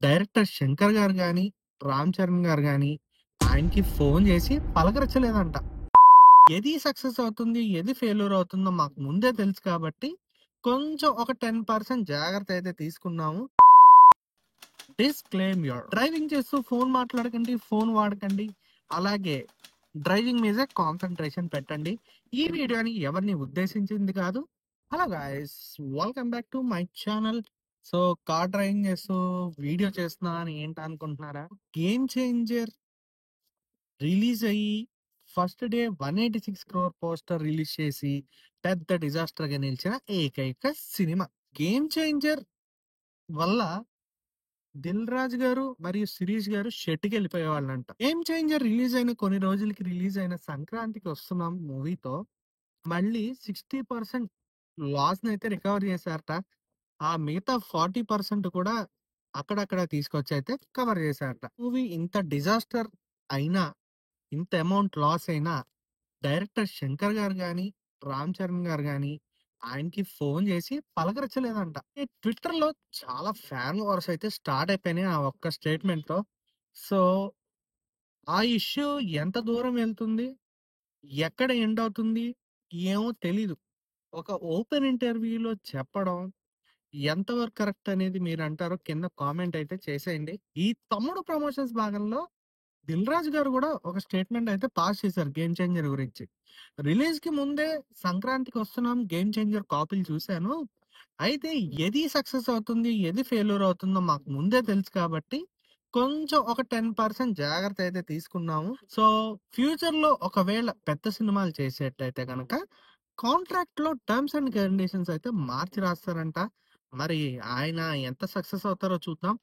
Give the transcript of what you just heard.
Director 'Shankar' గారు గాని, 'రామ్ చరణ్' గారు గాని ఆయనకి ఫోను జేసి పలకరించలేదంట. ఏది సక్సెస్ అవుతుంది, ఏది ఫెయిల్యూర్ అవుతుందో మాకు ముందే తెలుసు కాబట్టి, కొంచెం ఒక 10% జాగ్రత్త అయితే తీసుకున్నాము. డిస్క్లెయిమర్ డ్రైవింగ్ చేస్తూ ఫోను మాట్లాడకండి, ఫోను వాడకండి. అలాగే డ్రైవింగ్ మీదే కాన్సంట్రేషన్ పెట్టండి. ఈ వీడియోని ఎవరిని ఉద్దేశించింది కాదు. Hello guys, welcome back to my channel. So car driving చేస్తూ వీడియో చేస్తున్నా అని ఏంటనుకుంటున్నారా? గేమ్ చేంజర్ రిలీజ్ అయ్యి first day 186 crore poster release చేసి పెద్ద డిజాస్టర్ గా నిలిచిన ఏకైక సినిమా. గేమ్ చేంజర్ వల్ల దిల్ రాజు గారు మరియు శిరీష్ గారు షెట్కి వెళ్ళిపోయేవాళ్ళంట. గేమ్ చేంజర్ రిలీజ్ అయిన కొన్ని రోజులకి రిలీజ్ అయిన సంక్రాంతికి వస్తున్నాం మూవీతో మళ్ళీ 60% లాస్ అయితే రికవర్ చేశారట. ఆ మిగతా 40% కూడా అక్కడక్కడ తీసుకొచ్చి అయితే కవర్ చేశారట. మూవీ ఇంత డిజాస్టర్ అయినా, ఇంత అమౌంట్ లాస్ అయినా డైరెక్టర్ 'శంకర్' గారు గాని, 'రామ్ చరణ్' గారు గాని ఆయనకి ఫోను చేసి పలకరించలేదంట. ఈ ట్విట్టర్‌లో చాలా ఫ్యాన్ వార్స్ అయితే స్టార్ట్ అయిపోయినాయి ఆ ఒక్క స్టేట్‌మెంట్‌తో. సో, ఆ ఇష్యూ ఎంత దూరం వెళ్తుంది? ఎక్కడ ఎండ్ అవుతుంది? ఏమో తెలీదు. ఒక ఓపెన్ ఇంటర్వ్యూలో చెప్పడం ఎంతవరకు కరెక్ట్ అనేది మీరంటారో కింద కామెంట్ అయితే చేసేయండి. ఈ తమ్ముడు ప్రమోషన్స్ భాగంలో దిల్ రాజు గారు కూడా ఒక స్టేట్మెంట్ అయితే పాస్ చేశారు గేమ్ చేంజర్ గురించి. రిలీజ్ కి ముందే సంక్రాంతికి వస్తున్నాం గేమ్ చేంజర్ కాపీలు చూశాను. అయితే ఏది సక్సెస్ అవుతుంది, ఏది ఫెయిల్యూర్ అవుతుందో మాకు ముందే తెలుసు కాబట్టి కొంచెం ఒక 10% జాగ్రత్త అయితే తీసుకున్నాము. సో ఫ్యూచర్ లో ఒకవేళ పెద్ద సినిమాలు చేసేటైతే కనుక కాంట్రాక్ట్ లో టర్మ్స్ అండ్ కండిషన్స్ అయితే మార్చి రాస్తారంట. మరి ఆయన ఎంత సక్సెస్ అవుతారో చూద్దాం.